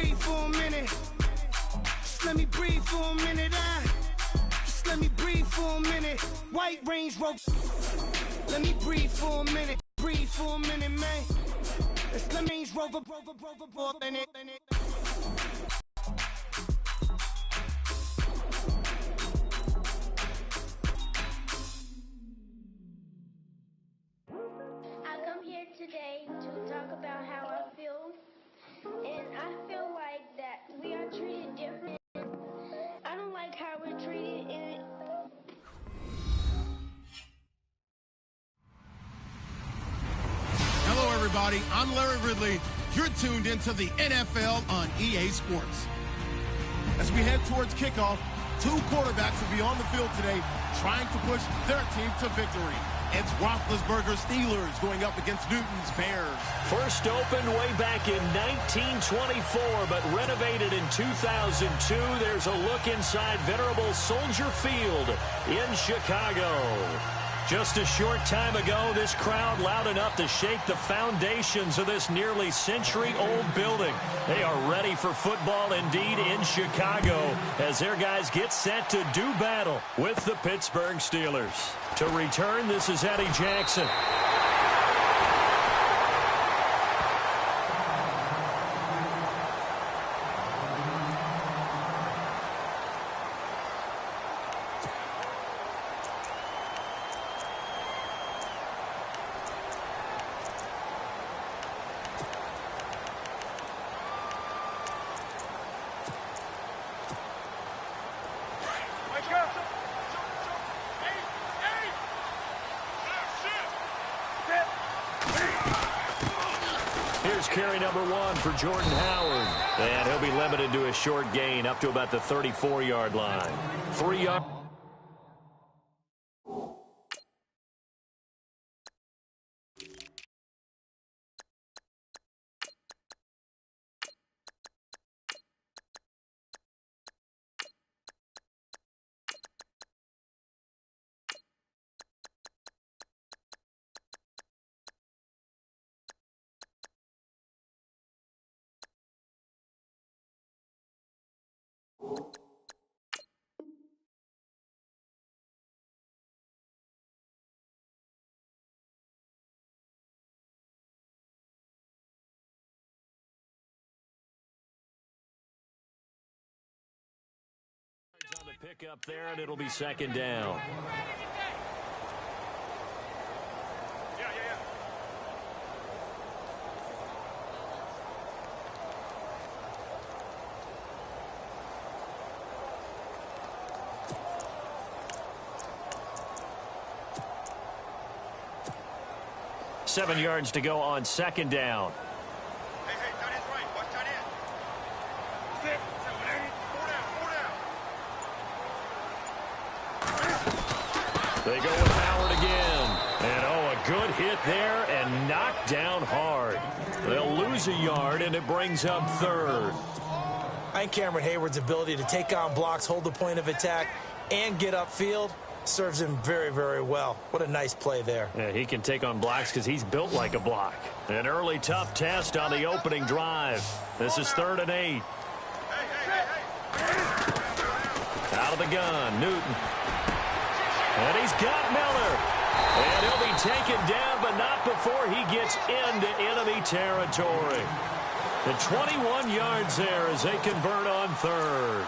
breathe for a minute. Just let me breathe for a minute. Just let me breathe for a minute. White Range Rover. Let me breathe for a minute. Breathe for a minute, man. Let's let me Range Rover for a minute. I come here today to talk about how I feel, and I feel like that we are treated different. I don't like how we're treated in it. Hello, everybody. I'm Larry Ridley. You're tuned into the NFL on EA Sports. As we head towards kickoff, two quarterbacks will be on the field today trying to push their team to victory. It's Roethlisberger's Steelers going up against Newton's Bears. First opened way back in 1924, but renovated in 2002. There's a look inside venerable Soldier Field in Chicago. Just a short time ago, this crowd loud enough to shake the foundations of this nearly century-old building. They are ready for football indeed in Chicago as their guys get set to do battle with the Pittsburgh Steelers. To return, this is Eddie Jackson. Here's carry number 1 for Jordan Howard. And he'll be limited to a short gain up to about the 34-yard line. 3 yards. On the pick up there, and it'll be second down. Seven yards to go on second down. Hey, tight end's right. Watch tight end. Sit. Four down. They go with Howard again. And, a good hit there and knocked down hard. They'll lose a yard, and it brings up third. I think Cameron Hayward's ability to take on blocks, hold the point of attack, and get upfield serves him very, very well. What a nice play there. Yeah, he can take on blocks because he's built like a block. An early tough test on the opening drive. This is 3rd and 8. Out of the gun, Newton. And he's got Miller. And he'll be taken down, but not before he gets into enemy territory. The 21 yards there as they convert on third.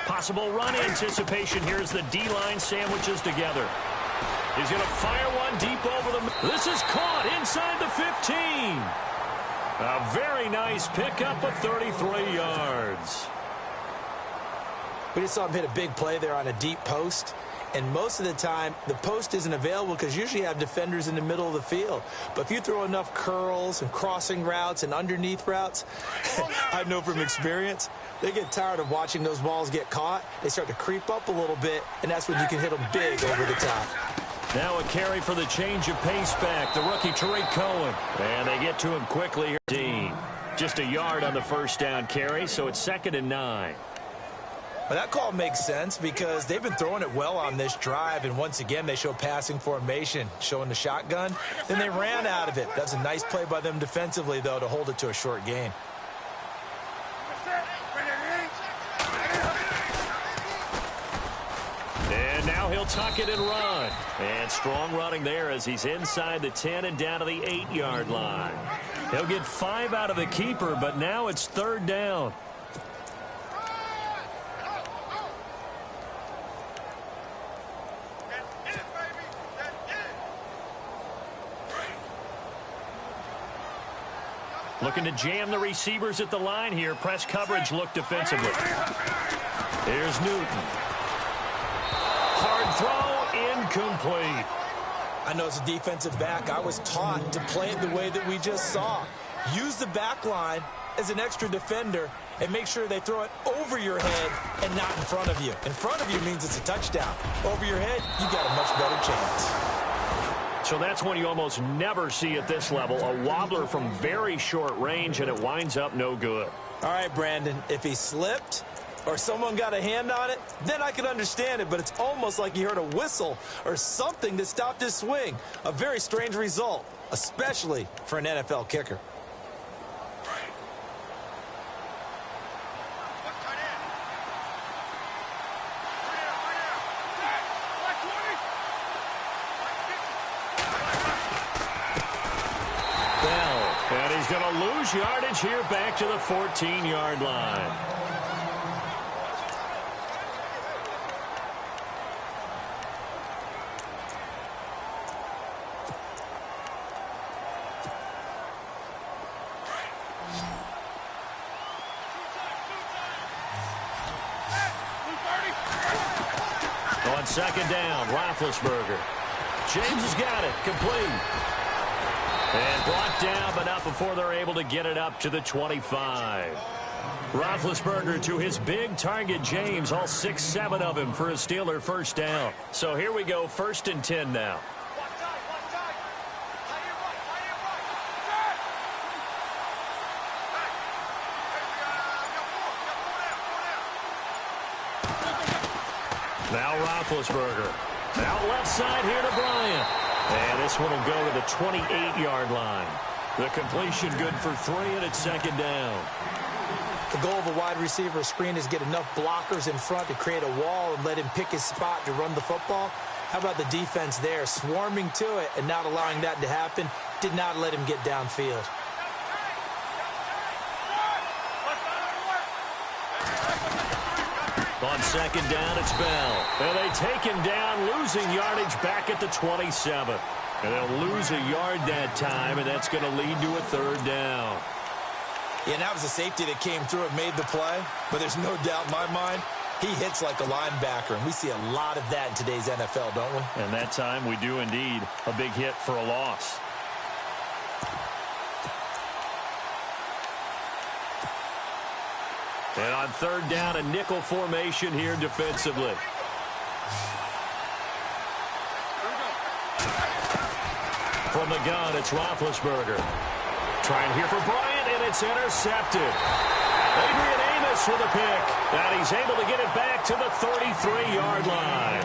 Possible run anticipation here as the D-line sandwiches together. He's going to fire one deep over the... This is caught inside the 15. A very nice pickup of 33 yards. We just saw him hit a big play there on a deep post. And most of the time, the post isn't available because usually you have defenders in the middle of the field. But if you throw enough curls and crossing routes and underneath routes, I know from experience, they get tired of watching those balls get caught. They start to creep up a little bit, and that's when you can hit them big over the top. Now a carry for the change of pace back. The rookie Tariq Cohen. And they get to him quickly here. Dean. Just a yard on the first down carry, so it's 2nd and 9. Well, that call makes sense because they've been throwing it well on this drive, and once again they show passing formation, showing the shotgun. Then they ran out of it. That's a nice play by them defensively, though, to hold it to a short gain. And now he'll tuck it and run. And strong running there as he's inside the 10 and down to the 8-yard line. He'll get 5 out of the keeper, but now it's 3rd down. Looking to jam the receivers at the line here. Press coverage look defensively. Here's Newton. Hard throw, incomplete. I know as a defensive back, I was taught to play it the way that we just saw. Use the back line as an extra defender and make sure they throw it over your head and not in front of you. In front of you means it's a touchdown. Over your head, you got a much better chance. So that's one you almost never see at this level. A wobbler from very short range, and it winds up no good. All right, Brandon, if he slipped or someone got a hand on it, then I could understand it, but it's almost like he heard a whistle or something that stopped his swing. A very strange result, especially for an NFL kicker. And he's going to lose yardage here back to the 14-yard line. On 2nd down, Roethlisberger. James has got it, complete. And brought down, but not before they're able to get it up to the 25. Roethlisberger to his big target, James, all 6-7 of him for a Steeler first down. So here we go, 1st and 10 now. Now Roethlisberger. Out left side here to Bryant. And this one will go to the 28-yard line. The completion good for 3, and it's 2nd down. The goal of a wide receiver screen is get enough blockers in front to create a wall and let him pick his spot to run the football. How about the defense there, swarming to it and not allowing that to happen? Did not let him get downfield. On 2nd down, it's Bell. And they take him down, losing yardage back at the 27. And they'll lose a yard that time, and that's going to lead to a 3rd down. Yeah, and that was a safety that came through and made the play. But there's no doubt in my mind, he hits like a linebacker. And we see a lot of that in today's NFL, don't we? And that time we do indeed. A big hit for a loss. And on 3rd down, a nickel formation here defensively. From the gun, it's Roethlisberger. Trying here for Bryant, and it's intercepted. Adrian Amos with a pick. And he's able to get it back to the 33-yard line.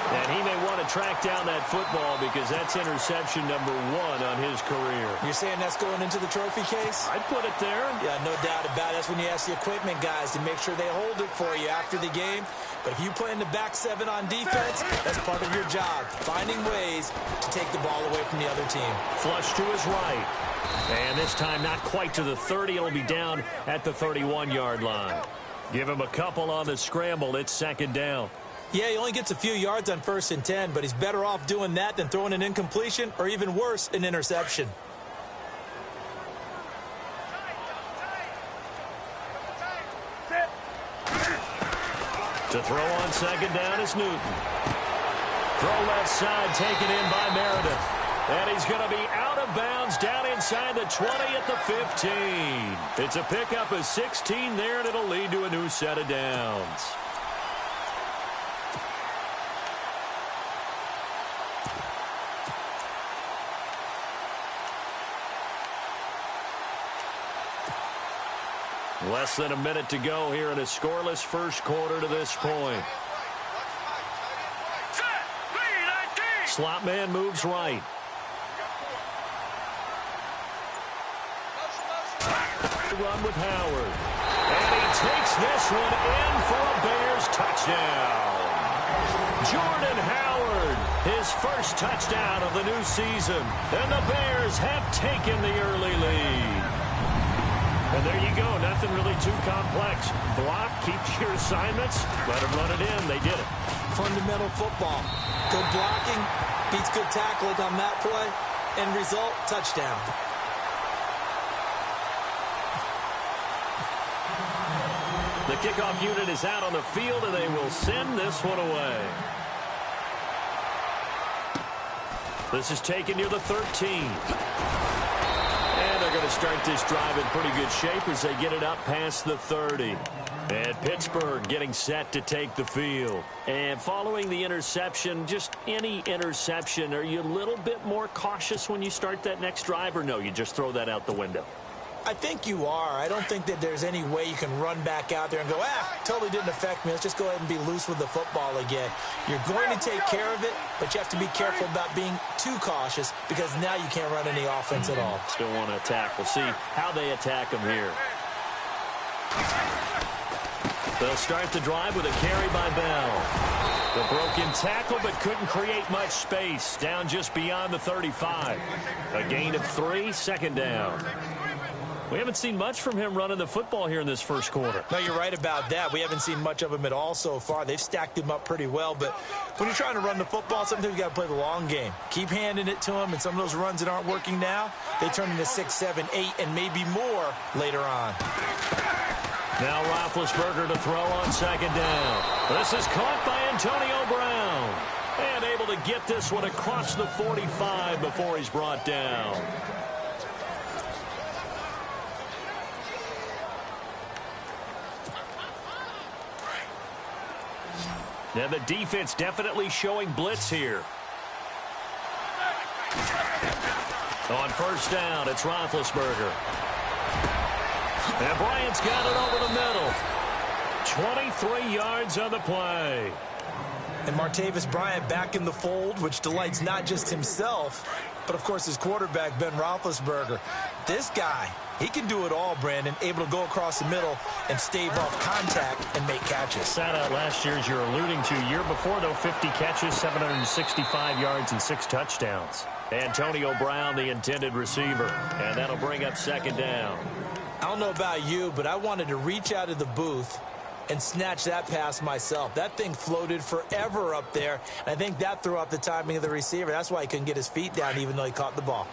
And he may want to track down that football because that's interception number 1 on his career. You're saying that's going into the trophy case? I'd put it there. Yeah, no doubt about it. That's when you ask the equipment guys to make sure they hold it for you after the game. But if you play in the back 7 on defense, that's part of your job, finding ways to take the ball away from the other team. Flush to his right. And this time not quite to the 30. It'll be down at the 31-yard line. Give him a couple on the scramble. It's 2nd down. Yeah, he only gets a few yards on 1st and 10, but he's better off doing that than throwing an incompletion or even worse, an interception. To throw on 2nd down is Newton. Throw left side taken in by Meredith. And he's going to be out of bounds down inside the 20 at the 15. It's a pickup of 16 there, and it'll lead to a new set of downs. Less than a minute to go here in a scoreless first quarter to this point. Slot man moves right. Run with Howard. And he takes this one in for a Bears touchdown. Jordan Howard, his first touchdown of the new season. And the Bears have taken the early lead. And there you go. Nothing really too complex. Block, keep your assignments, let them run it in. They did it. Fundamental football. Good blocking beats good tackling on that play. End result, touchdown. The kickoff unit is out on the field, and they will send this one away. This is taken near the 13. And they're going to start this drive in pretty good shape as they get it up past the 30. And Pittsburgh getting set to take the field. And following the interception, just any interception, are you a little bit more cautious when you start that next drive, or no, you just throw that out the window? I think you are. I don't think that there's any way you can run back out there and go, totally didn't affect me. Let's just go ahead and be loose with the football again. You're going to take care of it, but you have to be careful about being too cautious because now you can't run any offense at all. Still want to attack. We'll see how they attack them here. They'll start the drive with a carry by Bell. The broken tackle, but couldn't create much space. Down just beyond the 35. A gain of 3, second down. We haven't seen much from him running the football here in this first quarter. No, you're right about that. We haven't seen much of him at all so far. They've stacked him up pretty well, but when you're trying to run the football, sometimes you got to play the long game. Keep handing it to him, and some of those runs that aren't working now, they turn into 6, 7, 8, and maybe more later on. Now Roethlisberger to throw on second down. This is caught by Antonio Brown. And able to get this one across the 45 before he's brought down. Now the defense definitely showing blitz here. On first down, it's Roethlisberger. And Bryant's got it over the middle. 23 yards on the play. And Martavis Bryant back in the fold, which delights not just himself, but of course his quarterback, Ben Roethlisberger. This guy, he can do it all, Brandon, able to go across the middle and stave off contact and make catches. Sat out last year, as you're alluding to. Year before, though, 50 catches, 765 yards, and 6 touchdowns. Antonio Brown, the intended receiver. And that'll bring up second down. I don't know about you, but I wanted to reach out of the booth and snatch that pass myself. That thing floated forever up there. And I think that threw off the timing of the receiver. That's why he couldn't get his feet down even though he caught the ball.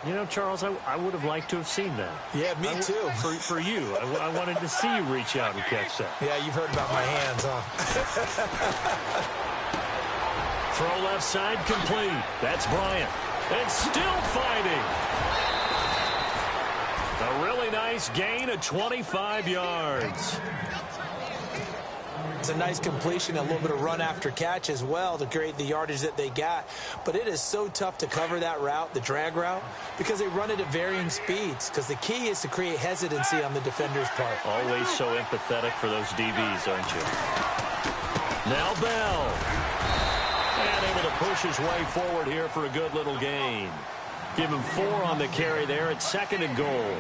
You know, Charles, I would have liked to have seen that. Yeah, me too. For you. I wanted to see you reach out and catch that. Yeah, you've heard about my hands, huh? Throw left side complete. That's Bryant. And still fighting. A really nice gain of 25 yards. It's a nice completion, a little bit of run after catch as well to create the yardage that they got. But it is so tough to cover that route, the drag route, because they run it at varying speeds. Because the key is to create hesitancy on the defender's part. Always so empathetic for those DBs, aren't you? Now Bell. And able to push his way forward here for a good little gain. Give him 4 on the carry there at 2nd and goal.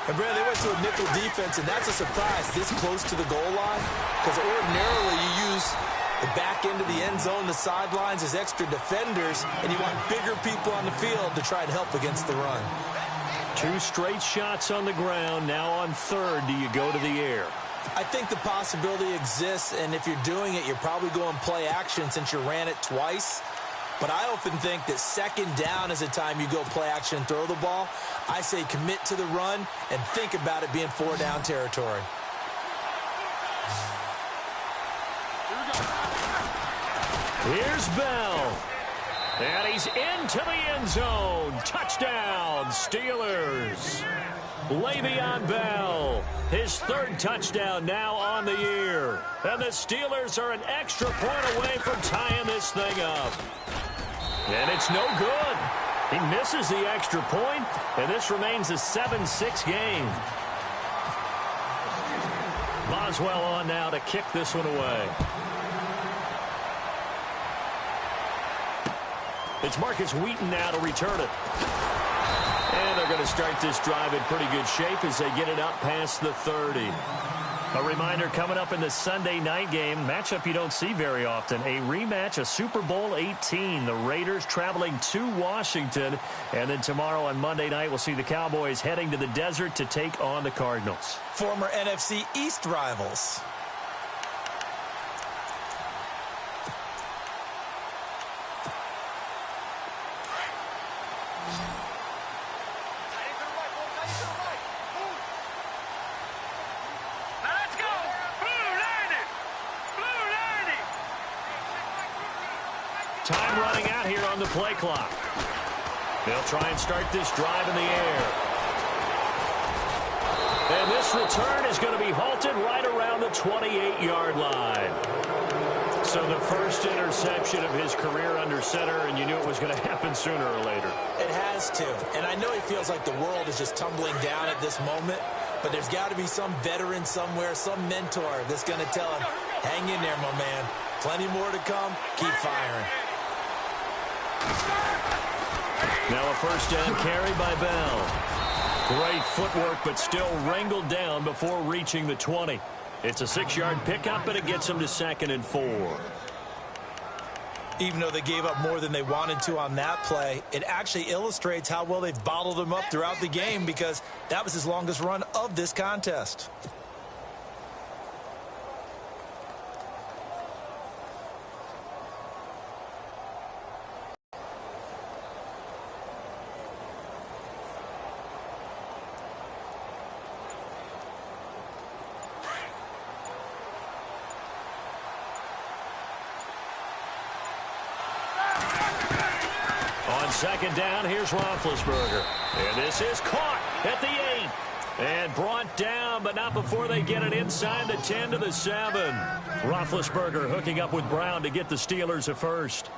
And, Brad, they went to a nickel defense, and that's a surprise this close to the goal line. Because ordinarily you use the back end of the end zone, the sidelines as extra defenders, and you want bigger people on the field to try and help against the run. 2 straight shots on the ground. Now on 3rd, do you go to the air? I think the possibility exists, and if you're doing it, you're probably going play action since you ran it twice. But I often think that 2nd down is the time you go play action and throw the ball. I say commit to the run and think about it being 4-down territory. Here's Bell. And he's into the end zone. Touchdown, Steelers. Le'Veon Bell, his 3rd touchdown now on the year. And the Steelers are an extra point away from tying this thing up. And it's no good. He misses the extra point, and this remains a 7-6 game. Boswell on now to kick this one away. It's Marcus Wheaton now to return it. And they're going to start this drive in pretty good shape as they get it up past the 30. A reminder coming up in the Sunday night game, matchup you don't see very often, a rematch of Super Bowl 18. The Raiders traveling to Washington. And then tomorrow on Monday night, we'll see the Cowboys heading to the desert to take on the Cardinals. Former NFC East rivals. Time running out here on the play clock. They'll try and start this drive in the air. And this return is going to be halted right around the 28-yard line. So the first interception of his career under center, and you knew it was going to happen sooner or later. It has to. And I know he feels like the world is just tumbling down at this moment, but there's got to be some veteran somewhere, some mentor that's going to tell him, hang in there, my man. Plenty more to come. Keep firing. Now a first down carry by Bell. Great footwork, but still wrangled down before reaching the 20. It's a 6-yard pickup, but it gets them to 2nd and 4. Even though they gave up more than they wanted to on that play, it actually illustrates how well they've bottled them up throughout the game, because that was his longest run of this contest. Second down, here's Roethlisberger. And this is caught at the 8. And brought down, but not before they get it inside the 10 to the 7. Roethlisberger hooking up with Brown to get the Steelers a first.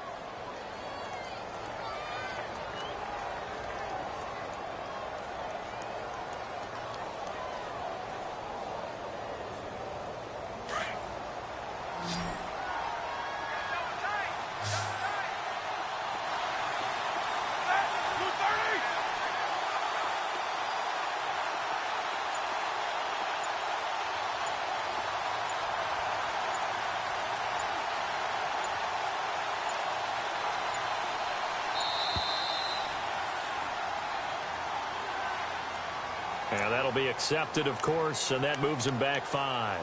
And that'll be accepted, of course, and that moves him back 5.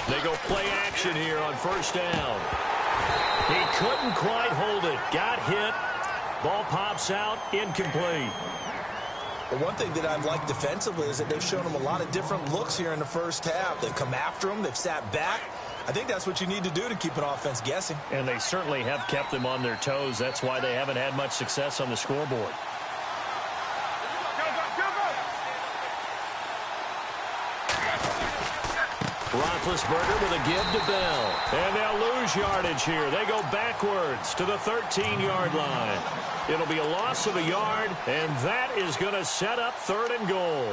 They go play action here on first down. He couldn't quite hold it. Got hit. Ball pops out. Incomplete. Well, one thing that I've liked defensively is that they've shown him a lot of different looks here in the first half. They've come after him. They've sat back. I think that's what you need to do to keep an offense guessing. And they certainly have kept them on their toes. That's why they haven't had much success on the scoreboard. Roethlisberger with a give to Bell. And they'll lose yardage here. They go backwards to the 13-yard line. It'll be a loss of a yard, and that is going to set up 3rd and goal.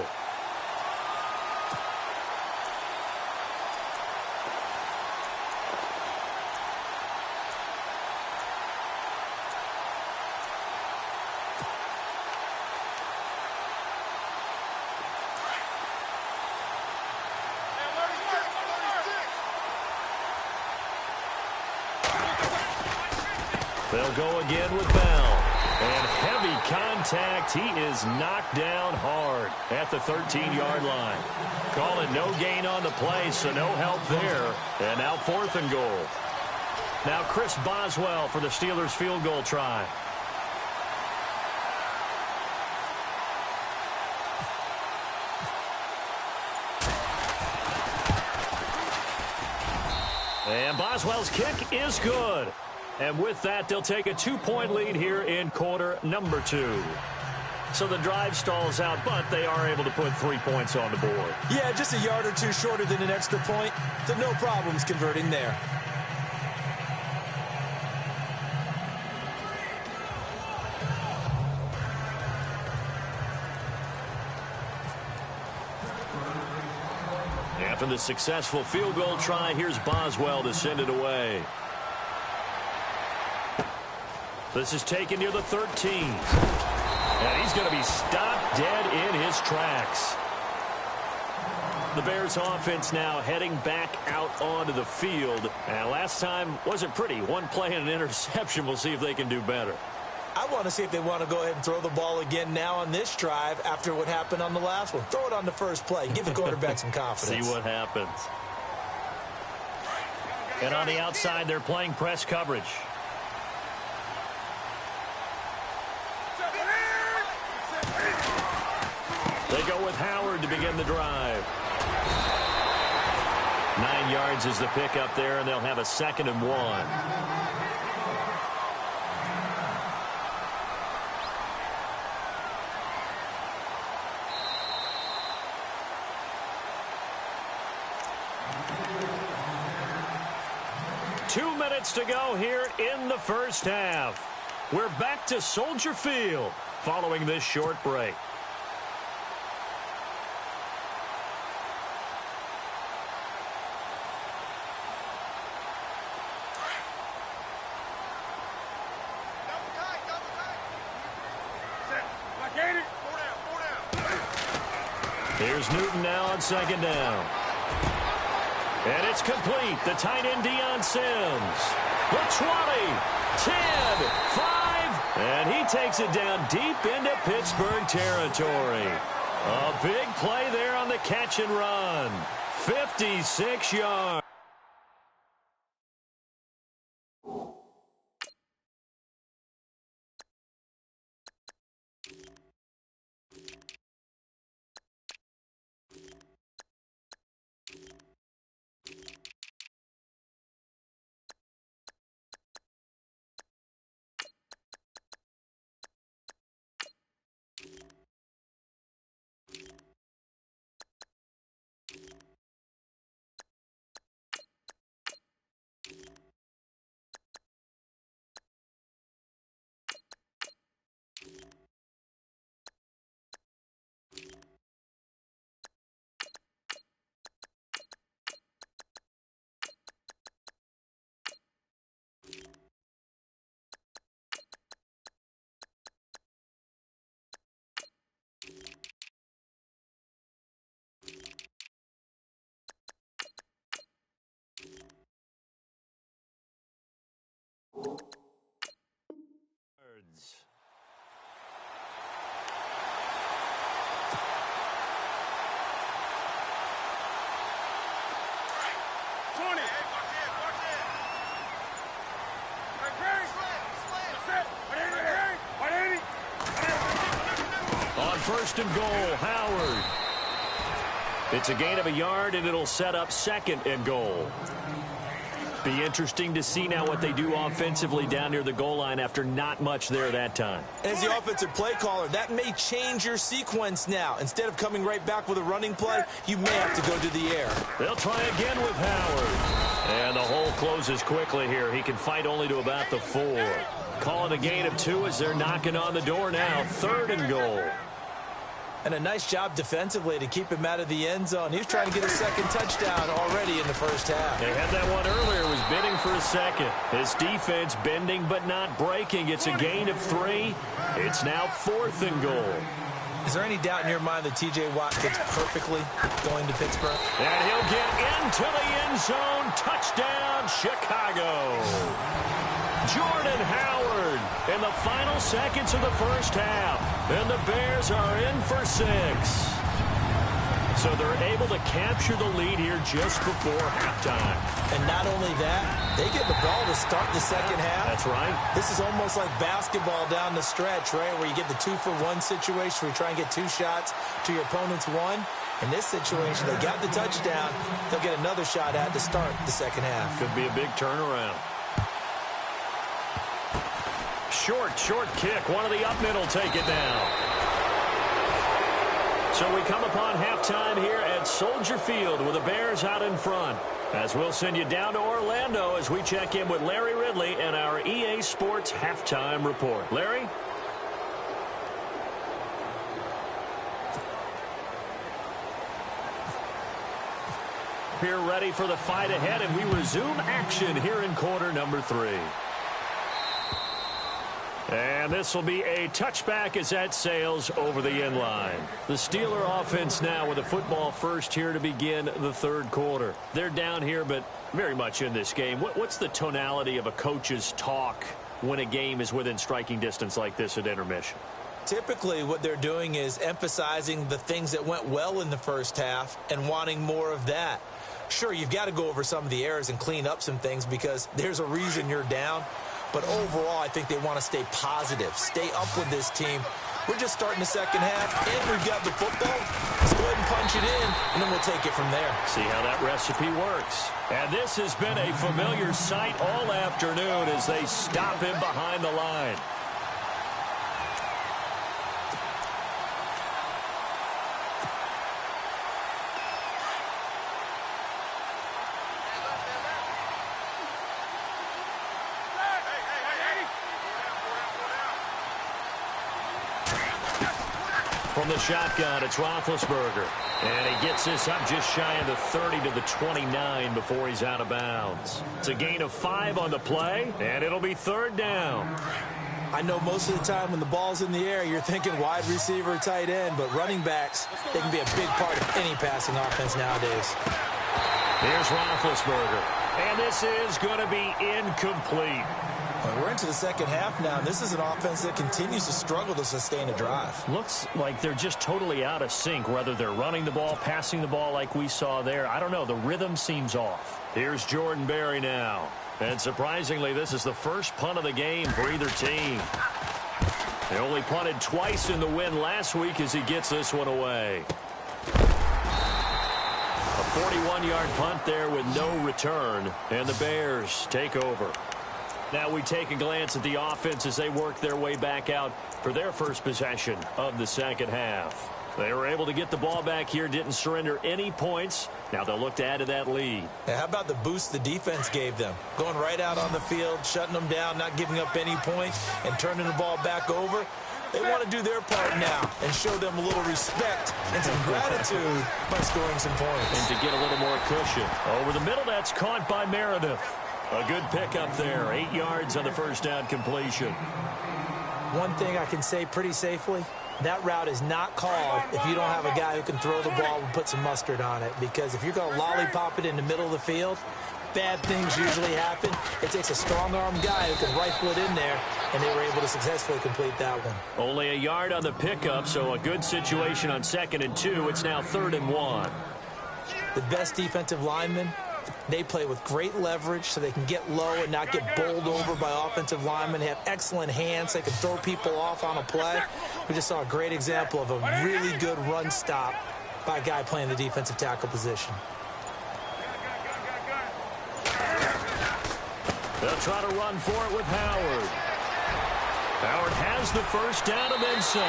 They'll go again with Bell. And heavy contact. He is knocked down hard at the 13-yard line. Calling no gain on the play, so no help there. And now 4th and goal. Now Chris Boswell for the Steelers field goal try. And Boswell's kick is good. And with that, they'll take a 2-point lead here in quarter number 2. So the drive stalls out, but they are able to put 3 points on the board. Yeah, just a yard or two shorter than an extra point, so no problems converting there. After the successful field goal try, here's Boswell to send it away. This is taken near the 13. And he's going to be stopped dead in his tracks. The Bears offense now heading back out onto the field. And last time wasn't pretty. One play and an interception. We'll see if they can do better. I want to see if they want to go ahead and throw the ball again now on this drive after what happened on the last one. Throw it on the first play. Give the quarterback some confidence. See what happens. And on the outside, they're playing press coverage. They go with Howard to begin the drive. 9 yards is the pickup there, and they'll have a 2nd and 1. Two minutes to go here in the first half. We're back to Soldier Field following this short break. Here's Newton now on 2nd down. And it's complete. The tight end, Deion Sims. The 20, 10, 5, and he takes it down deep into Pittsburgh territory. A big play there on the catch and run. 56 yards. On 1st and goal, Howard. It's a gain of a yard, and it'll set up 2nd and goal. Be interesting to see now what they do offensively down near the goal line after not much there that time. As the offensive play caller, that may change your sequence now. Instead of coming right back with a running play, you may have to go to the air. They'll try again with Howard. And the hole closes quickly here. He can fight only to about the 4. Calling a gain of 2 as they're knocking on the door now. 3rd and goal. And a nice job defensively to keep him out of the end zone. He was trying to get a 2nd touchdown already in the first half. They had that one earlier. Was bidding for a 2nd. His defense bending but not breaking. It's a gain of 3. It's now 4th and goal. Is there any doubt in your mind that T.J. Watt fits perfectly going to Pittsburgh? And he'll get into the end zone. Touchdown, Chicago. Jordan Howard in the final seconds of the first half. And the Bears are in for 6. So they're able to capture the lead here just before halftime. And not only that, they get the ball to start the second half. That's right. This is almost like basketball down the stretch, right, where you get the 2-for-1 situation where you try and get 2 shots to your opponent's 1. In this situation, they got the touchdown. They'll get another shot at to start the second half. Could be a big turnaround. Short kick. One of the up middle take it down. So we come upon halftime here at Soldier Field with the Bears out in front. As we'll send you down to Orlando as we check in with Larry Ridley and our EA Sports halftime report. Larry? Here ready for the fight ahead, and we resume action here in quarter number 3. And this will be a touchback as that sails over the end line. The Steeler offense now with a football first here to begin the third quarter. They're down here, but very much in this game. What's the tonality of a coach's talk when a game is within striking distance like this at intermission? Typically, what they're doing is emphasizing the things that went well in the first half and wanting more of that. Sure, you've got to go over some of the errors and clean up some things because there's a reason you're down. But overall, I think they want to stay positive, stay up with this team. We're just starting the second half, and we've got the football. Let's go ahead and punch it in, and then we'll take it from there. See how that recipe works. And this has been a familiar sight all afternoon as they stop him behind the line. From the shotgun, it's Roethlisberger. And he gets this up just shy of the 30 to the 29 before he's out of bounds. It's a gain of 5 on the play, and it'll be third down. I know most of the time when the ball's in the air, you're thinking wide receiver, tight end, but running backs, they can be a big part of any passing offense nowadays. Here's Roethlisberger. And this is going to be incomplete. We're into the second half now, and this is an offense that continues to struggle to sustain a drive. Looks like they're just totally out of sync, whether they're running the ball, passing the ball like we saw there. I don't know. The rhythm seems off. Here's Jordan Berry now. And surprisingly, this is the first punt of the game for either team. They only punted twice in the win last week as he gets this one away. A 41-yard punt there with no return, and the Bears take over. Now we take a glance at the offense as they work their way back out for their first possession of the second half. They were able to get the ball back here, didn't surrender any points. Now they'll look to add to that lead. How about the boost the defense gave them? Going right out on the field, shutting them down, not giving up any points, and turning the ball back over. They want to do their part now and show them a little respect and some gratitude by scoring some points. And to get a little more cushion. Over the middle, that's caught by Meredith. A good pickup there, 8 yards on the first down completion. One thing I can say pretty safely, that route is not called if you don't have a guy who can throw the ball and put some mustard on it. Because if you're going to lollipop it in the middle of the field, bad things usually happen. It takes a strong-armed guy who can rifle it in there, and they were able to successfully complete that one. Only a yard on the pickup, so a good situation on 2nd and 2. It's now 3rd and 1. The best defensive linemen, they play with great leverage so they can get low and not get bowled over by offensive linemen. They have excellent hands. They can throw people off on a play. We just saw a great example of a really good run stop by a guy playing the defensive tackle position. They'll try to run for it with Howard. Howard has the first down and then some.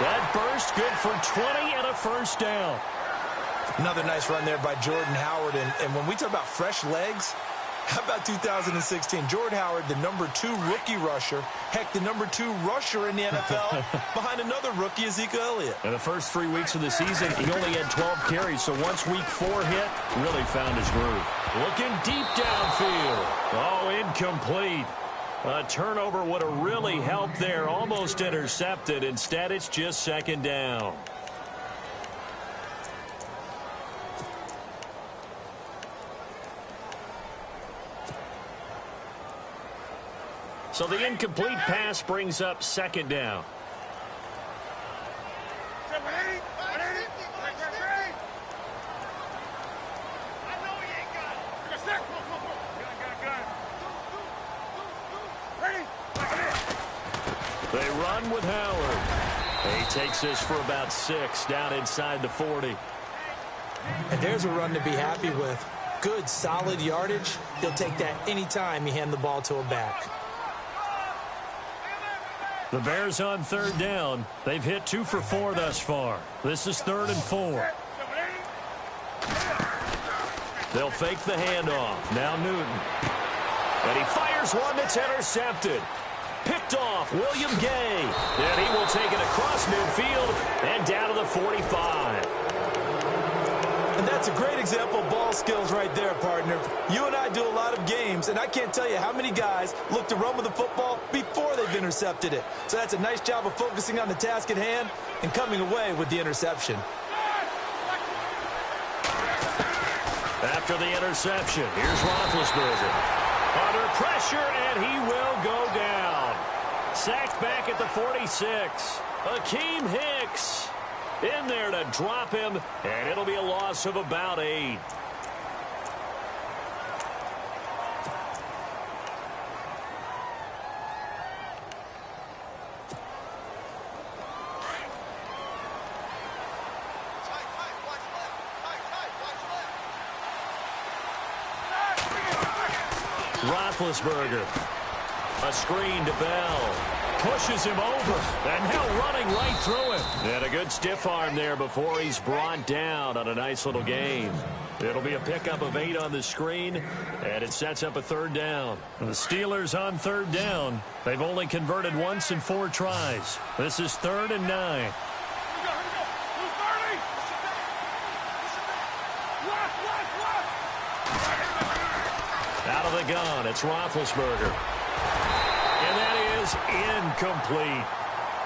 That burst good for 20 and a first down. Another nice run there by Jordan Howard. And when we talk about fresh legs, how about 2016? Jordan Howard, the #2 rookie rusher. Heck, the #2 rusher in the NFL behind another rookie, Ezekiel Elliott. In the first 3 weeks of the season, he only had 12 carries. So once week 4 hit, really found his groove. Looking deep downfield. Oh, incomplete. A turnover would have really helped there. Almost intercepted. Instead, it's just 2nd down. So the incomplete pass brings up 2nd down. They run with Howard. He takes this for about 6 down inside the 40. And there's a run to be happy with. Good, solid yardage. He'll take that anytime you hand the ball to a back. The Bears on 3rd down. They've hit 2 for 4 thus far. This is 3rd and 4. They'll fake the handoff. Now Newton. And he fires one that's intercepted. Picked off, William Gay. And he will take it across midfield and down to the 45. And that's a a great example of ball skills right there, partner. You and I do a lot of games, and I can't tell you how many guys look to run with the football before they've intercepted it. So that's a nice job of focusing on the task at hand and coming away with the interception. After the interception, here's Roethlisberger. Under pressure, and he will go down. Sacked back at the 46. Akeem Hicks in there to drop him, and it'll be a loss of about 8. Roethlisberger. A screen to Bell. Pushes him over. And now running right through him. And a good stiff arm there before he's brought down on a nice little gain. It'll be a pickup of 8 on the screen, and it sets up a 3rd down. The Steelers on 3rd down. They've only converted once in 4 tries. This is 3rd and 9. Out of the gun, it's Roethlisberger. And that is incomplete.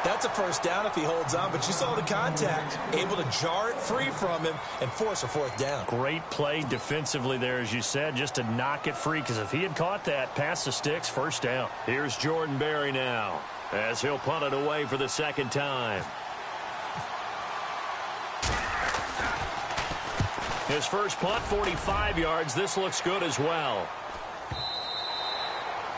That's a 1st down if he holds on, but you saw the contact. Able to jar it free from him and force a 4th down. Great play defensively there, as you said, just to knock it free, because if he had caught that, past the sticks, 1st down. Here's Jordan Berry now, as he'll punt it away for the 2nd time. His first punt, 45 yards. This looks good as well.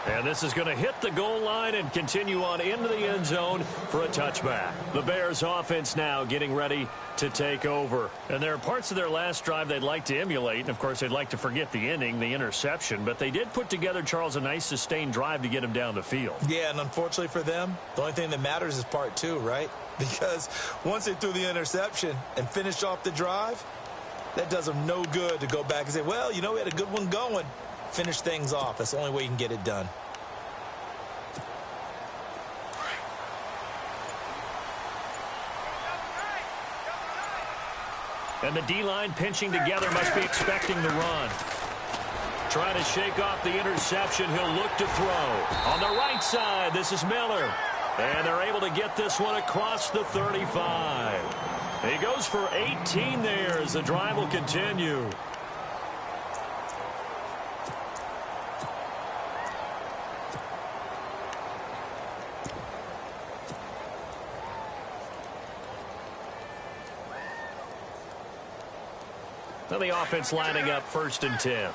And this is going to hit the goal line and continue on into the end zone for a touchback. The Bears offense now getting ready to take over. And there are parts of their last drive they'd like to emulate. And, of course, they'd like to forget the ending, the interception. But they did put together, Charles, a nice sustained drive to get him down the field. Yeah, and unfortunately for them, the only thing that matters is part 2, right? Because once they threw the interception and finished off the drive, that does them no good to go back and say, well, you know, we had a good one going. Finish things off. That's the only way you can get it done. And the D-line pinching together, must be expecting the run. Trying to shake off the interception. He'll look to throw. On the right side, this is Miller. And they're able to get this one across the 35. He goes for 18 there as the drive will continue. Now the offense lining up 1st and 10.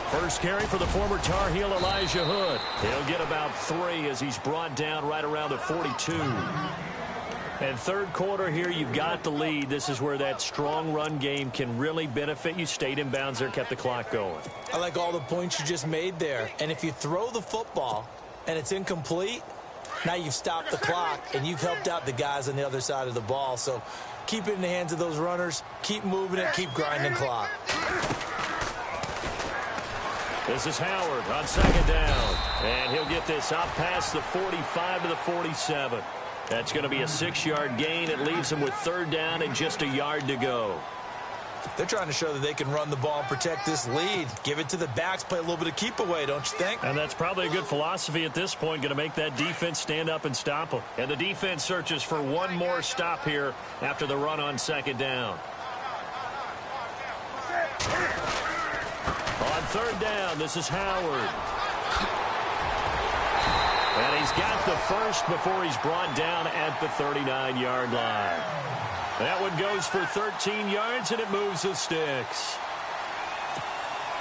First carry for the former Tar Heel Elijah Hood. He'll get about 3 as he's brought down right around the 42. And 3rd quarter here, you've got the lead. This is where that strong run game can really benefit you. Stayed in bounds there, kept the clock going. I like all the points you just made there. And if you throw the football and it's incomplete, now you've stopped the clock and you've helped out the guys on the other side of the ball. So keep it in the hands of those runners. Keep moving it. Keep grinding clock. This is Howard on 2nd down. And he'll get this out past the 45 to the 47. That's going to be a 6-yard gain. It leaves him with 3rd down and just a yard to go. They're trying to show that they can run the ball and protect this lead. Give it to the backs, play a little bit of keep away, don't you think? And that's probably a good philosophy at this point, going to make that defense stand up and stop them. And the defense searches for one more stop here after the run on 2nd down. On 3rd down, this is Howard. And he's got the first before he's brought down at the 39-yard line. That one goes for 13 yards, and it moves the sticks.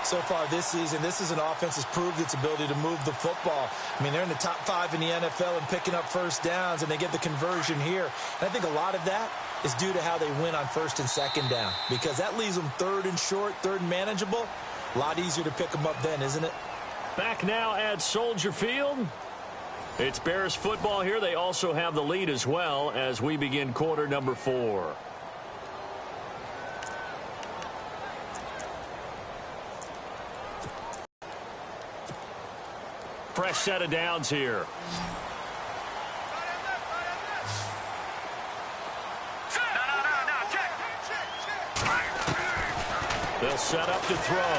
So far this season, this is an offense that's proved its ability to move the football. I mean, they're in the top 5 in the NFL and picking up 1st downs, and they get the conversion here. And I think a lot of that is due to how they win on 1st and 2nd down, because that leaves them 3rd and short, 3rd and manageable. A lot easier to pick them up then, isn't it? Back now at Soldier Field. It's Bears football here. They also have the lead as well as we begin quarter number 4. Fresh set of downs here. They'll set up to throw.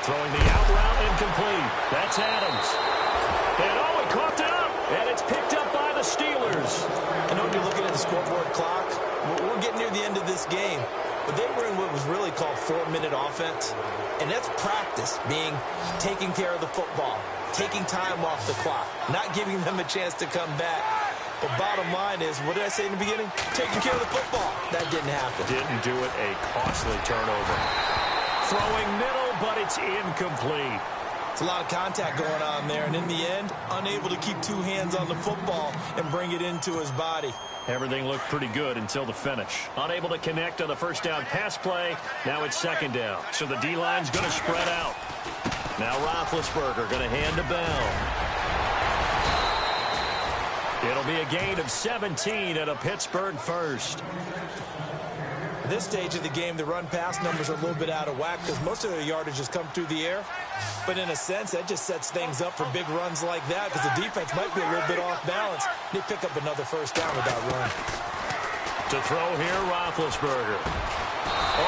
Throwing the out route incomplete. That's Adams. And he coughed it up. And it's picked up by the Steelers. I know when you're looking at the scoreboard clock, we're getting near the end of this game. But they were in what was really called 4-minute offense. And that's practice, being taking care of the football, taking time off the clock, not giving them a chance to come back. But bottom line is, what did I say in the beginning? Taking care of the football. That didn't happen. Didn't do it. A costly turnover. Throwing middle, but it's incomplete. It's a lot of contact going on there, and in the end, unable to keep two hands on the football and bring it into his body. Everything looked pretty good until the finish. Unable to connect on the first down pass play. Now it's second down. So the D-line's going to spread out. Now Roethlisberger going to hand to Bell. It'll be a gain of 17 at a Pittsburgh first. At this stage of the game, the run-pass numbers are a little bit out of whack because most of their yardage has come through the air. But in a sense, that just sets things up for big runs like that because the defense might be a little bit off balance. They pick up another first down with that run. To throw here, Roethlisberger.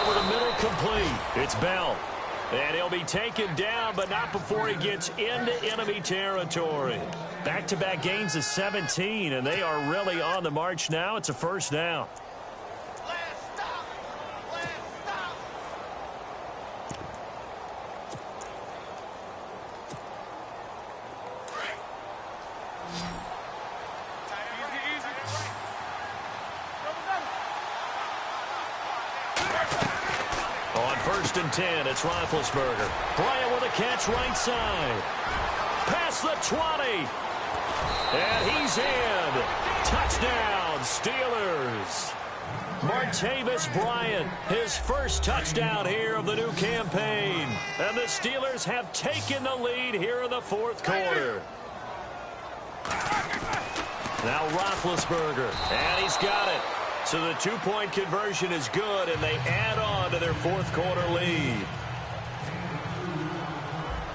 Over the middle, complete. It's Bell. And he'll be taken down, but not before he gets into enemy territory. Back-to-back gains of 17, and they are really on the march now. It's a first down. On first and 10, it's Roethlisberger. Bryant with a catch right side. Past the 20. And he's in. Touchdown, Steelers. Martavis Bryant, his first touchdown here of the new campaign. And the Steelers have taken the lead here in the fourth quarter. Now Roethlisberger, and he's got it. So the two-point conversion is good, and they add on to their fourth quarter lead.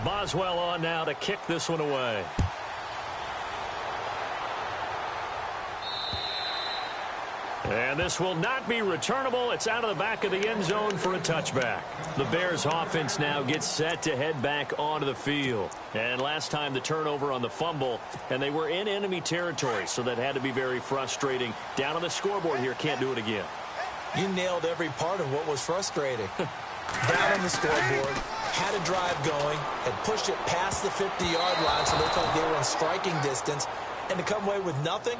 Boswell on now to kick this one away. And this will not be returnable. It's out of the back of the end zone for a touchback. The Bears offense now gets set to head back onto the field. And last time the turnover on the fumble, and they were in enemy territory, so that had to be very frustrating. Down on the scoreboard here, can't do it again. You nailed every part of what was frustrating. Down on the scoreboard, had a drive going, had pushed it past the 50-yard line, so they thought they were in striking distance, and to come away with nothing,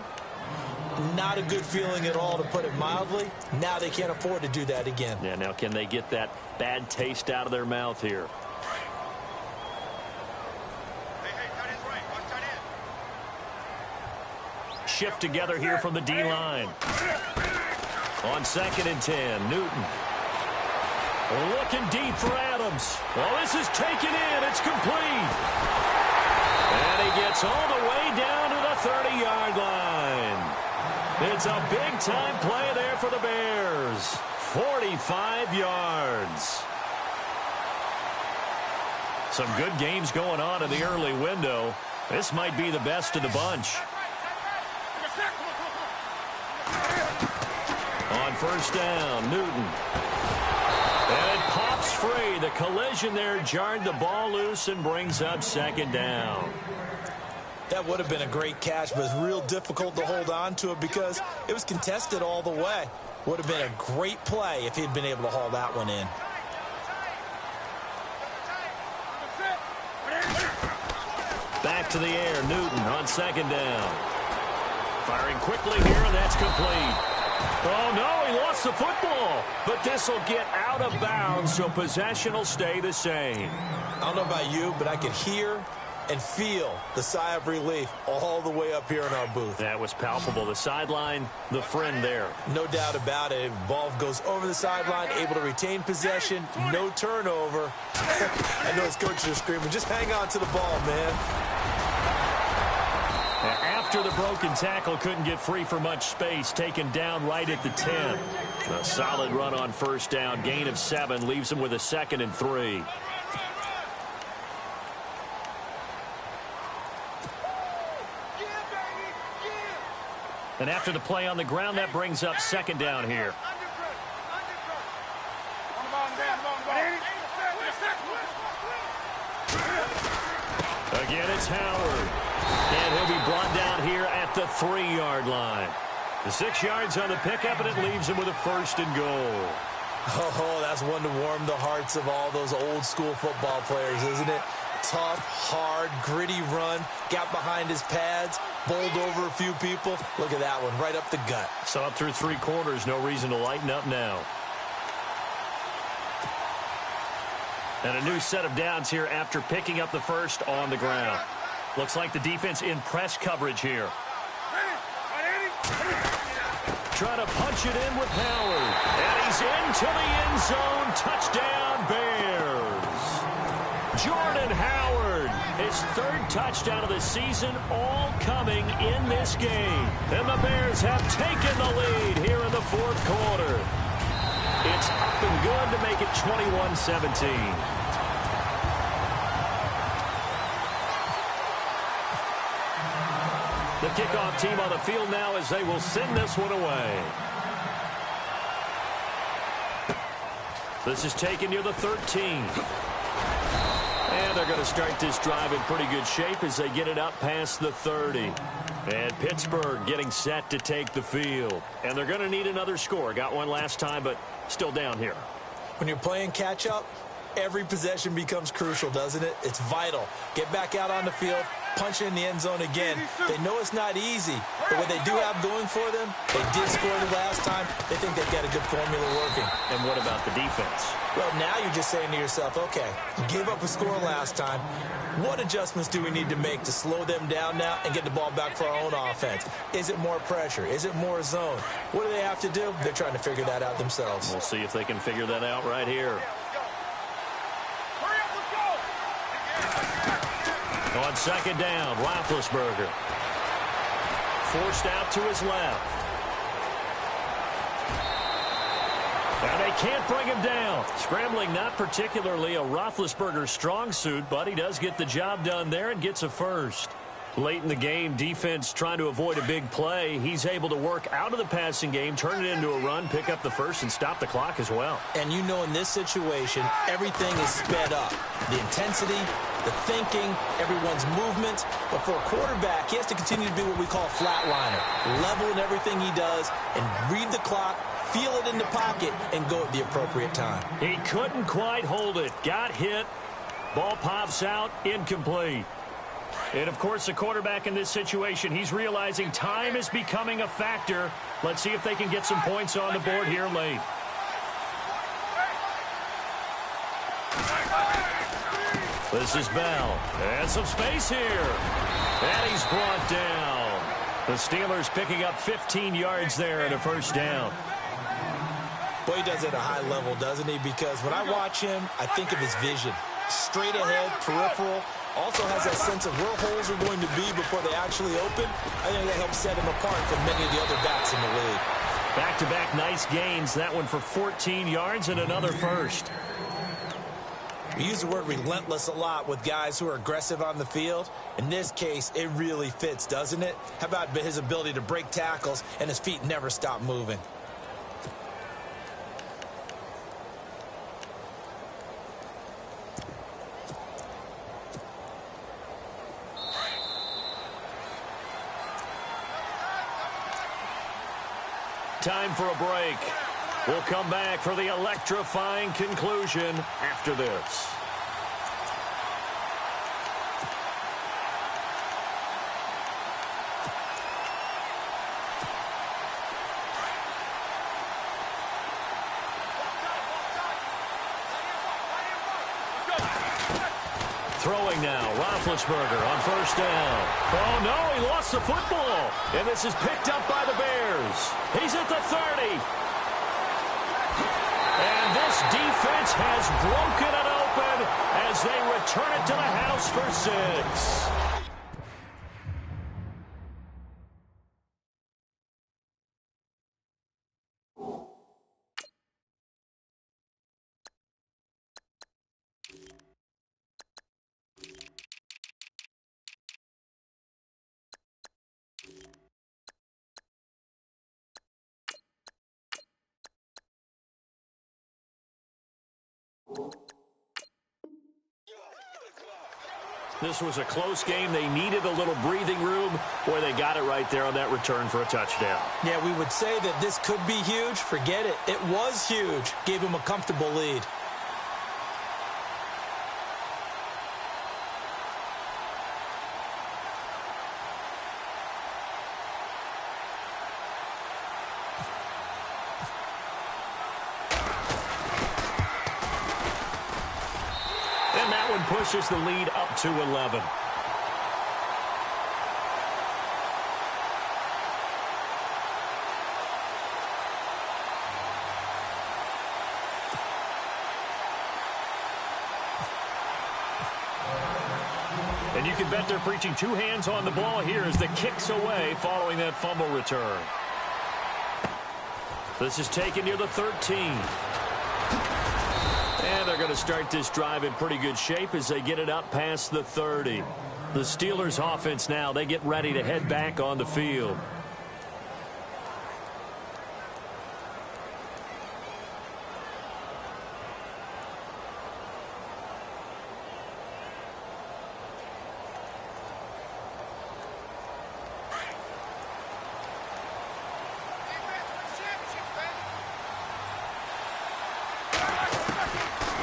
not a good feeling at all, to put it mildly. Now they can't afford to do that again. Yeah, now can they get that bad taste out of their mouth here? Shift together here from the D-line. On second and 10, Newton. Looking deep for Adams. Well, this is taken in. It's complete. And he gets all the way down to the 30-yard line. It's a big-time play there for the Bears. 45 yards. Some good games going on in the early window. This might be the best of the bunch. On first down, Newton. And it pops free. The collision there jarred the ball loose and brings up second down. That would have been a great catch, but it's real difficult to hold on to it because it was contested all the way. Would have been a great play if he'd been able to haul that one in. Back to the air, Newton on second down. Firing quickly here, and that's complete. Oh, no, he lost the football. But this will get out of bounds, so possession will stay the same. I don't know about you, but I could hear and feel the sigh of relief all the way up here in our booth. That was palpable. The sideline, the friend there. No doubt about it. Ball goes over the sideline, able to retain possession, no turnover. I know his coaches are screaming, just hang on to the ball, man. After the broken tackle, couldn't get free for much space, taken down right at the 10. A solid run on first down, gain of 7, leaves him with a 2nd and 3. And after the play on the ground, that brings up second down here. Again, it's Howard. And he'll be brought down here at the 3-yard line. The 6 yards on the pickup, and it leaves him with a 1st and goal. Oh, that's one to warm the hearts of all those old-school football players, isn't it? Tough, hard, gritty run, got behind his pads, bowled over a few people. Look at that one, right up the gut. So up through 3 quarters, no reason to lighten up now. And a new set of downs here after picking up the 1st on the ground. Looks like the defense in press coverage here. Trying to punch it in with Howard. And he's into the end zone. Touchdown, Bears. Jordan Howard, his 3rd touchdown of the season, all coming in this game. And the Bears have taken the lead here in the 4th quarter. It's up and good to make it 21-17. The kickoff team on the field now as they will send this one away. This is taken near the 13. And they're going to start this drive in pretty good shape as they get it up past the 30. And Pittsburgh getting set to take the field. And they're going to need another score. Got one last time, but still down here. When you're playing catch-up, every possession becomes crucial, doesn't it? It's vital. Get back out on the field, punch it in the end zone again. They know it's not easy, but what they do have going for them, they did score the last time. They think they've got a good formula working. And what about the defense? Well, now you're just saying to yourself, okay, gave up a score last time. What adjustments do we need to make to slow them down now and get the ball back for our own offense? Is it more pressure? Is it more zone? What do they have to do? They're trying to figure that out themselves. We'll see if they can figure that out right here. On 2nd down, Roethlisberger. Forced out to his left. And they can't bring him down. Scrambling not particularly a Roethlisberger strong suit, but he does get the job done there and gets a 1st. Late in the game, defense trying to avoid a big play. He's able to work out of the passing game, turn it into a run, pick up the 1st, and stop the clock as well. And you know in this situation, everything is sped up. The intensity, the thinking, everyone's movement. But for a quarterback, he has to continue to be what we call a flatliner. Level in everything he does and read the clock, feel it in the pocket, and go at the appropriate time. He couldn't quite hold it. Got hit. Ball pops out. Incomplete. And, of course, the quarterback in this situation, he's realizing time is becoming a factor. Let's see if they can get some points on the board here late. This is Bell. And some space here. And he's brought down. The Steelers picking up 15 yards there and a 1st down. Boy, he does it at a high level, doesn't he? Because when I watch him, I think of his vision. Straight ahead, peripheral. Also has that sense of where holes are going to be before they actually open. I think that helps set him apart from many of the other backs in the league. Back-to-back nice gains. That one for 14 yards and another 1st. We use the word relentless a lot with guys who are aggressive on the field. In this case, it really fits, doesn't it? How about his ability to break tackles and his feet never stop moving? Time for a break. We'll come back for the electrifying conclusion after this. Throwing now, Roethlisberger on 1st down. Oh, no, he lost the football. And this is picked up by the Bears. He's at the 30. And this defense has broken it open as they return it to the house for 6. This was a close game. They needed a little breathing room. Boy, they got it right there on that return for a touchdown. Yeah, we would say that this could be huge. Forget it. It was huge. Gave him a comfortable lead. And that one pushes the lead up to 11. And you can bet they're preaching two hands on the ball here as the kick's away following that fumble return. This is taken near the 13. And they're going to start this drive in pretty good shape as they get it up past the 30. The Steelers offense now, they get ready to head back on the field.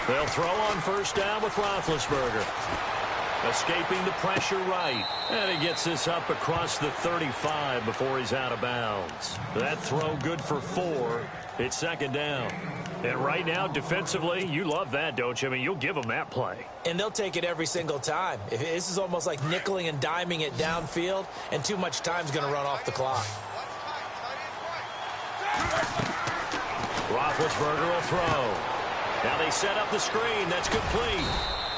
They'll throw on first down with Roethlisberger. Escaping the pressure right. And he gets this up across the 35 before he's out of bounds. That throw good for 4. It's second down. And right now, defensively, you love that, don't you? I mean, you'll give them that play. And they'll take it every single time. This is almost like nickeling and diming it downfield, and too much time's going to run off the clock. Roethlisberger will throw. Now they set up the screen. That's complete.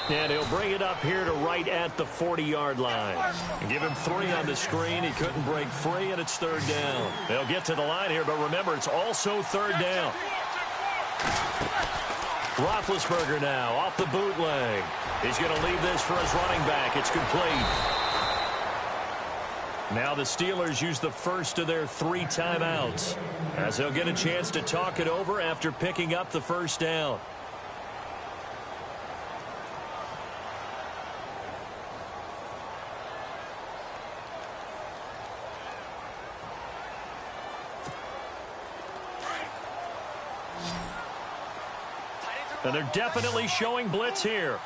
And he'll bring it up here to right at the 40-yard line. And give him 3 on the screen. He couldn't break free, and it's third down. They'll get to the line here, but remember, it's also third down. Roethlisberger now off the bootleg. He's going to leave this for his running back. It's complete. Now the Steelers use the first of their 3 timeouts as they'll get a chance to talk it over after picking up the first down. And they're definitely showing blitz here.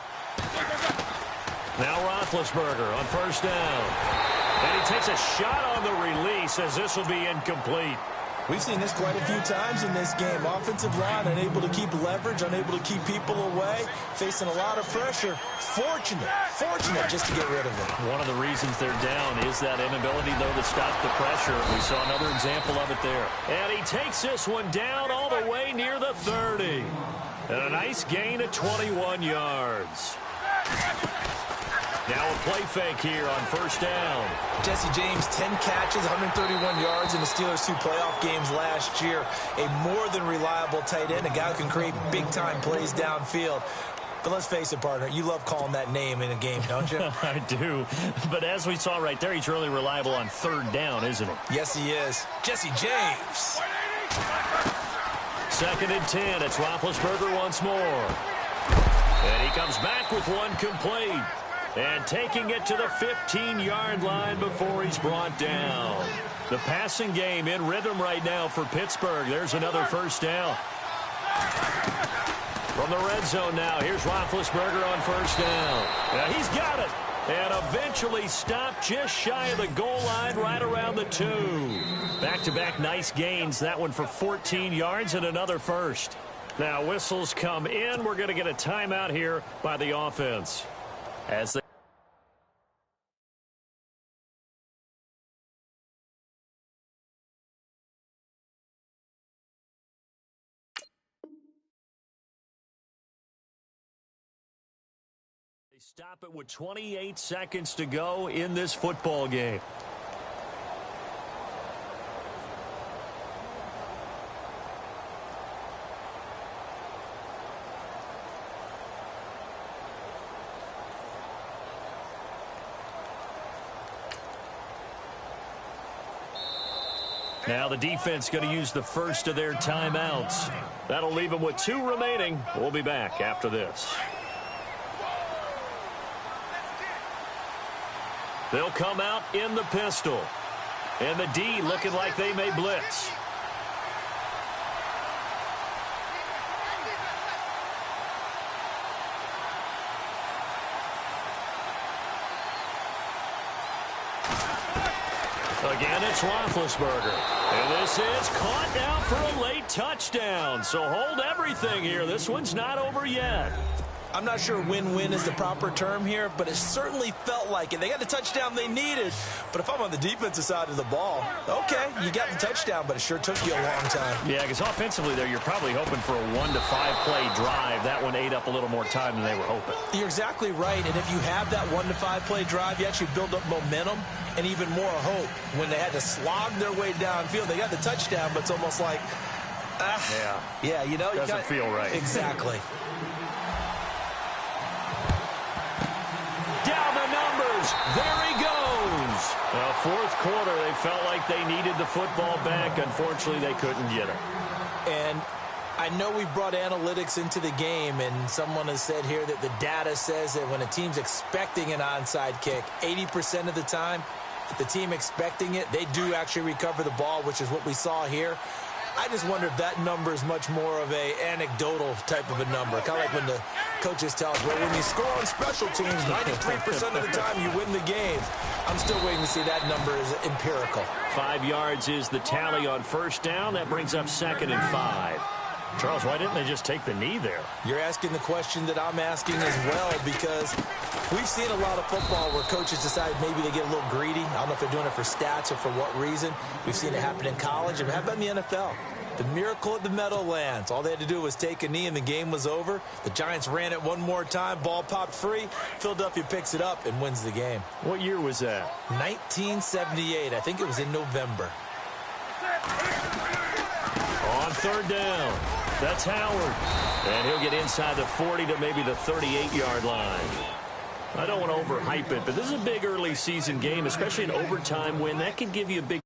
Now Roethlisberger on first down. And he takes a shot on the release as this will be incomplete. We've seen this quite a few times in this game. Offensive line unable to keep leverage, unable to keep people away, facing a lot of pressure. Fortunate just to get rid of it. One of the reasons they're down is that inability, though, to stop the pressure. We saw another example of it there. And he takes this one down all the way near the 30. And a nice gain of 21 yards. Now a play fake here on first down. Jesse James, 10 catches, 131 yards in the Steelers' 2 playoff games last year. A more than reliable tight end, a guy who can create big-time plays downfield. But let's face it, partner, you love calling that name in a game, don't you? I do. But as we saw right there, he's really reliable on third down, isn't he? Yes, he is. Jesse James. Second and 10. It's Roethlisberger once more. And he comes back with one complete. And taking it to the 15-yard line before he's brought down. The passing game in rhythm right now for Pittsburgh. There's another first down. From the red zone now, here's Roethlisberger on first down. Now he's got it. And eventually stopped just shy of the goal line right around the 2. Back-to-back nice gains. That one for 14 yards and another first. Now whistles come in. We're going to get a timeout here by the offense. As they stop it with 28 seconds to go in this football game. Now the defense going to use the first of their timeouts. That'll leave them with 2 remaining. We'll be back after this. They'll come out in the pistol. And the D looking like they may blitz. Again, it's Roethlisberger. And this is caught now for a late touchdown. So hold everything here. This one's not over yet. I'm not sure win-win is the proper term here, but it certainly felt like it. They got the touchdown they needed. But if I'm on the defensive side of the ball, okay, you got the touchdown, but it sure took you a long time. Yeah, because offensively there, you're probably hoping for a 1 to 5 play drive. That one ate up a little more time than they were hoping. You're exactly right. And if you have that 1 to 5 play drive, you actually build up momentum and even more hope. When they had to slog their way downfield, they got the touchdown, but it's almost like, yeah, you know, doesn't feel right. Exactly. Down the numbers. There he goes. Well, fourth quarter, they felt like they needed the football back. Unfortunately, they couldn't get it. And I know we brought analytics into the game, and someone has said here that the data says that when a team's expecting an onside kick, 80% of the time, if the team expecting it, they do actually recover the ball, which is what we saw here. I just wonder if that number is much more of a anecdotal type of a number. Kind of like when the coaches tell us, well, when you score on special teams, 93% of the time you win the game. I'm still waiting to see that number is empirical. 5 yards is the tally on first down. That brings up 2nd and 5. Charles, why didn't they just take the knee there? You're asking the question that I'm asking as well, because we've seen a lot of football where coaches decide maybe they get a little greedy. I don't know if they're doing it for stats or for what reason. We've seen it happen in college, and how about in the NFL? The miracle at the Meadowlands. All they had to do was take a knee, and the game was over. The Giants ran it one more time. Ball popped free. Philadelphia picks it up and wins the game. What year was that? 1978. I think it was in November. On third down, that's Howard. And he'll get inside the 40 to maybe the 38-yard line. I don't want to overhype it, but this is a big early season game, especially an overtime win. That can give you a big